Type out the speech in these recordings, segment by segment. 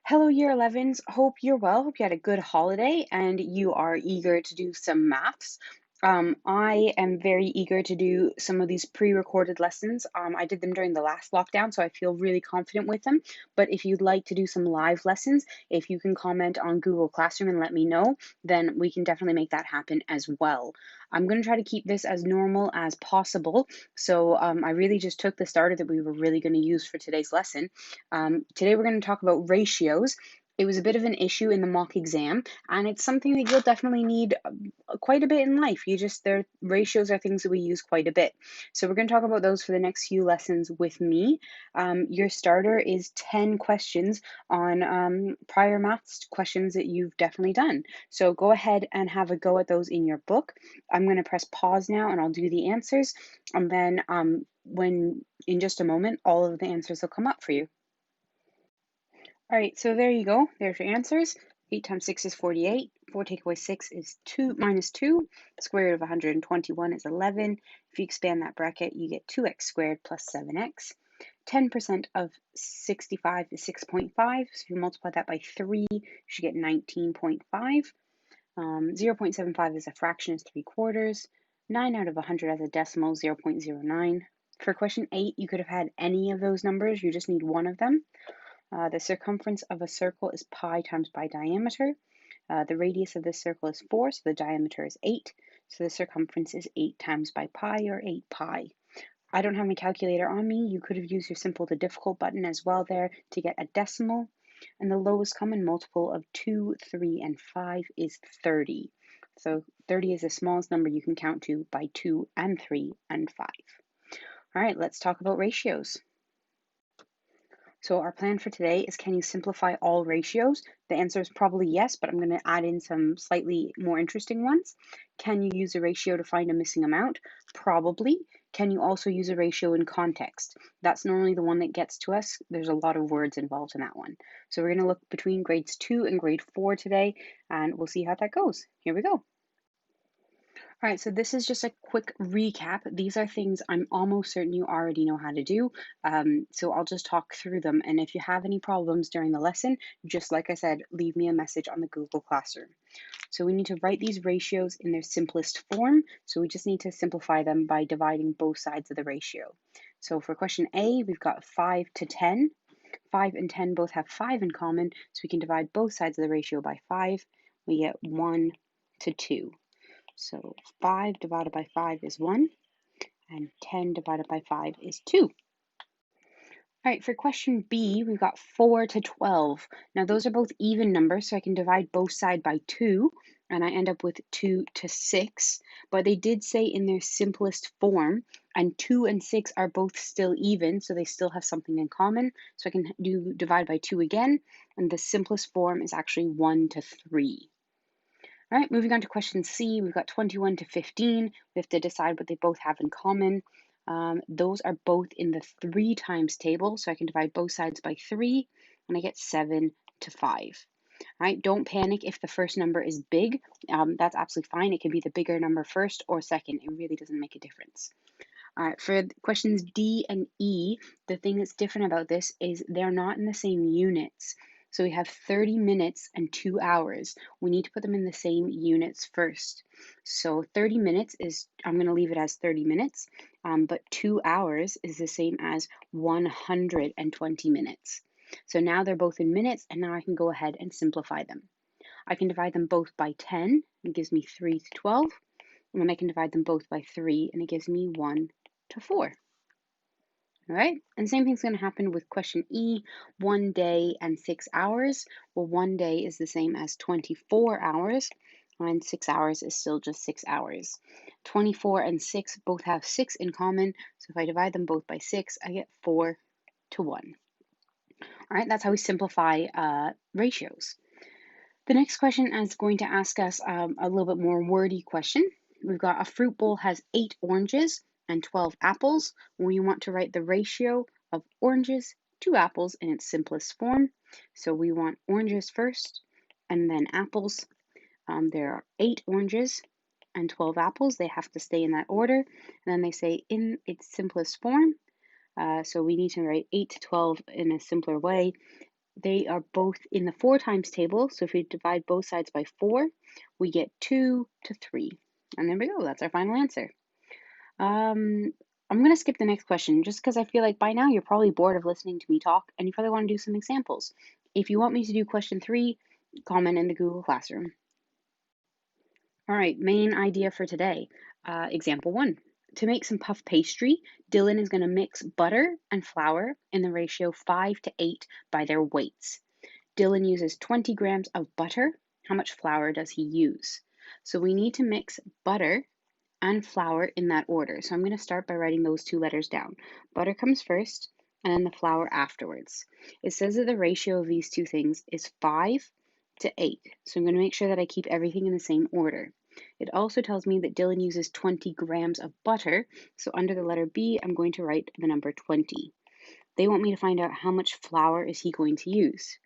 Hello, Year 11s. Hope you're well. Hope you had a good holiday and you are eager to do some maths. I am very eager to do some of these pre-recorded lessons. I did them during the last lockdown, so I feel really confident with them. But if you'd like to do some live lessons, if you can comment on Google Classroom and let me know, then we can definitely make that happen as well. I'm going to try to keep this as normal as possible. So I really just took the starter that we were really going to use for today's lesson. Today we're going to talk about ratios. It was a bit of an issue in the mock exam, and it's something that you'll definitely need quite a bit in life. Their ratios are things that we use quite a bit. So we're going to talk about those for the next few lessons with me. Your starter is 10 questions on prior maths questions that you've definitely done. So go ahead and have a go at those in your book. I'm going to press pause now and I'll do the answers. And then when in just a moment, all of the answers will come up for you. All right, so there you go. There's your answers. 8 times 6 is 48. 4 take away 6 is 2 minus 2. Square root of 121 is 11. If you expand that bracket, you get 2x squared plus 7x. 10% of 65 is 6.5. So if you multiply that by 3, you should get 19.5. 0.75 is a fraction, is 3 quarters. 9 out of 100 as a decimal, 0.09. For question 8, you could have had any of those numbers. You just need one of them. The circumference of a circle is pi times pi diameter. The radius of this circle is 4, so the diameter is 8. So the circumference is 8 times by pi, or 8 pi. I don't have my calculator on me. You could have used your simple to difficult button as well there to get a decimal. And the lowest common multiple of 2, 3, and 5 is 30. So 30 is the smallest number you can count to by 2 and 3 and 5. All right, let's talk about ratios. So our plan for today is, can you simplify all ratios? The answer is probably yes, but I'm going to add in some slightly more interesting ones. Can you use a ratio to find a missing amount? Probably. Can you also use a ratio in context? That's normally the one that gets to us. There's a lot of words involved in that one. So we're going to look between grades 2 and grade 4 today, and we'll see how that goes. Here we go. All right, so this is just a quick recap. These are things I'm almost certain you already know how to do. So I'll just talk through them. And if you have any problems during the lesson, just like I said, leave me a message on the Google Classroom. So we need to write these ratios in their simplest form. So we just need to simplify them by dividing both sides of the ratio. So for question A, we've got 5 to 10. 5 and 10 both have 5 in common, so we can divide both sides of the ratio by 5. We get 1 to 2. So 5 divided by 5 is 1, and 10 divided by 5 is 2. All right, for question B, we've got 4 to 12. Now, those are both even numbers, so I can divide both sides by 2, and I end up with 2 to 6. But they did say in their simplest form, and 2 and 6 are both still even, so they still have something in common. So I can do divide by 2 again, and the simplest form is actually 1 to 3. All right, moving on to question C, we've got 21 to 15. We have to decide what they both have in common. Those are both in the 3 times table, so I can divide both sides by 3, and I get 7 to 5. All right, don't panic if the first number is big. That's absolutely fine. It can be the bigger number first or second. It really doesn't make a difference. All right, for questions D and E, the thing that's different about this is they're not in the same units. So we have 30 minutes and 2 hours. We need to put them in the same units first. So 30 minutes is, I'm going to leave it as 30 minutes, but 2 hours is the same as 120 minutes. So now they're both in minutes, and now I can go ahead and simplify them. I can divide them both by 10, it gives me 3 to 12, and then I can divide them both by 3, and it gives me 1 to 4. All right, and same thing's going to happen with question E, 1 day and 6 hours. Well, 1 day is the same as 24 hours, and 6 hours is still just 6 hours. 24 and 6 both have 6 in common, so if I divide them both by 6, I get 4 to 1. All right, that's how we simplify ratios. The next question is going to ask us a little bit more wordy question. We've got a fruit bowl has 8 oranges and 12 apples. We want to write the ratio of oranges to apples in its simplest form. So we want oranges first and then apples. There are 8 oranges and 12 apples. They have to stay in that order. And then they say in its simplest form. So we need to write 8 to 12 in a simpler way. They are both in the 4 times table, so if we divide both sides by 4, we get 2 to 3. And there we go, that's our final answer. I'm going to skip the next question just because I feel like by now you're probably bored of listening to me talk and you probably want to do some examples. If you want me to do question 3, comment in the Google Classroom. All right, main idea for today. Example 1. To make some puff pastry, Dylan is going to mix butter and flour in the ratio 5 to 8 by their weights. Dylan uses 20 grams of butter. How much flour does he use? So we need to mix butter and flour in that order. So I'm going to start by writing those 2 letters down. Butter comes first and then the flour afterwards. It says that the ratio of these two things is 5 to 8. So I'm going to make sure that I keep everything in the same order. It also tells me that Dylan uses 20 grams of butter. So under the letter B, I'm going to write the number 20. They want me to find out how much flour is he going to use.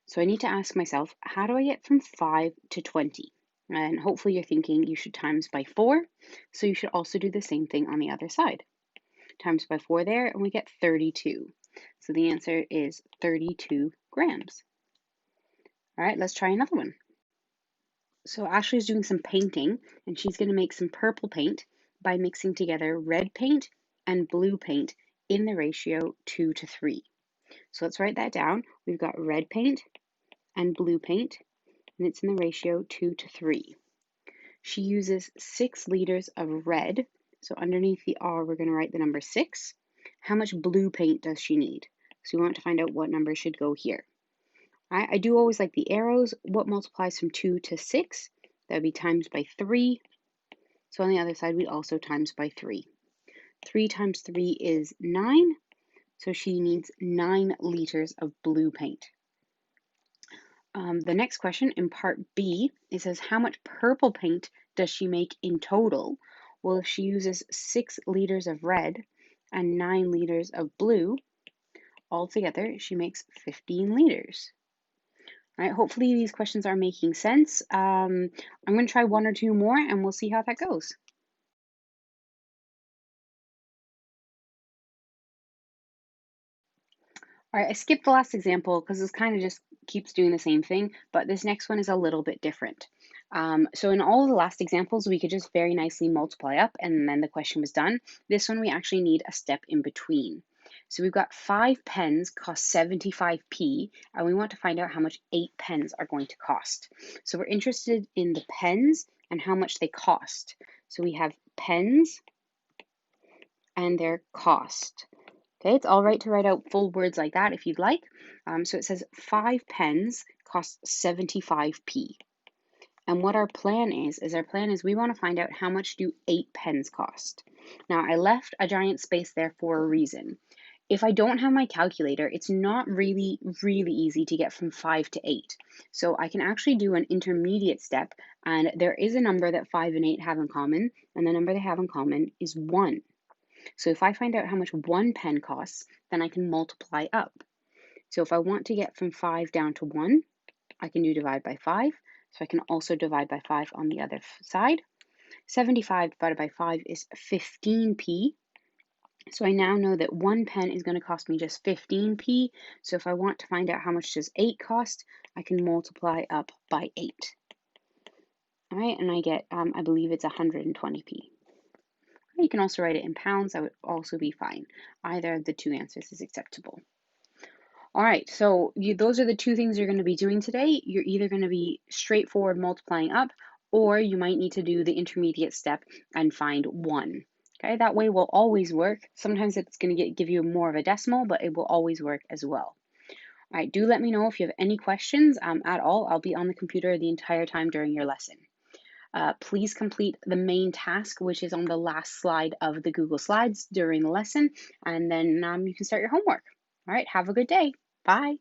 So I need to ask myself, how do I get from 5 to 20? And hopefully you're thinking you should times by 4, so you should also do the same thing on the other side. Times by 4 there, and we get 32. So the answer is 32 grams. All right, let's try another one. So Ashley's doing some painting, and she's going to make some purple paint by mixing together red paint and blue paint in the ratio 2 to 3. So let's write that down. We've got red paint and blue paint, and it's in the ratio 2 to 3. She uses 6 liters of red. So underneath the R, we're going to write the number 6. How much blue paint does she need? So we want to find out what number should go here. I do always like the arrows. What multiplies from 2 to 6? That would be times by 3. So on the other side, we also times by 3. 3 times 3 is 9. So she needs 9 liters of blue paint. The next question in part B, it says how much purple paint does she make in total? Well, if she uses 6 liters of red and 9 liters of blue, altogether she makes 15 liters. All right, hopefully these questions are making sense. I'm going to try 1 or 2 more and we'll see how that goes. All right, I skipped the last example because this kind of just keeps doing the same thing, but this next one is a little bit different. So in all of the last examples, we could just very nicely multiply up and then the question was done. This one, we actually need a step in between. So we've got 5 pens cost 75p, and we want to find out how much 8 pens are going to cost. So we're interested in the pens and how much they cost. So we have pens and their cost. Okay, it's all right to write out full words like that if you'd like. So it says 5 pens cost 75p. And what our plan is we want to find out how much do 8 pens cost. Now I left a giant space there for a reason. If I don't have my calculator, it's not really easy to get from 5 to 8. So I can actually do an intermediate step, and there is a number that 5 and 8 have in common, and the number they have in common is 1. So if I find out how much 1 pen costs, then I can multiply up. So if I want to get from 5 down to 1, I can do divide by 5. So I can also divide by 5 on the other side. 75 divided by 5 is 15p. So I now know that 1 pen is going to cost me just 15p. So if I want to find out how much does 8 cost, I can multiply up by 8. All right, and I get, I believe it's 120p. You can also write it in pounds. That would also be fine. Either of the 2 answers is acceptable. All right, so those are the 2 things you're going to be doing today. You're either going to be straightforward multiplying up, or you might need to do the intermediate step and find 1. Okay, that way will always work. Sometimes it's going to give you more of a decimal, but it will always work as well. All right, do let me know if you have any questions at all. I'll be on the computer the entire time during your lesson. Please complete the main task, which is on the last slide of the Google Slides during the lesson, and then you can start your homework. All right, have a good day. Bye.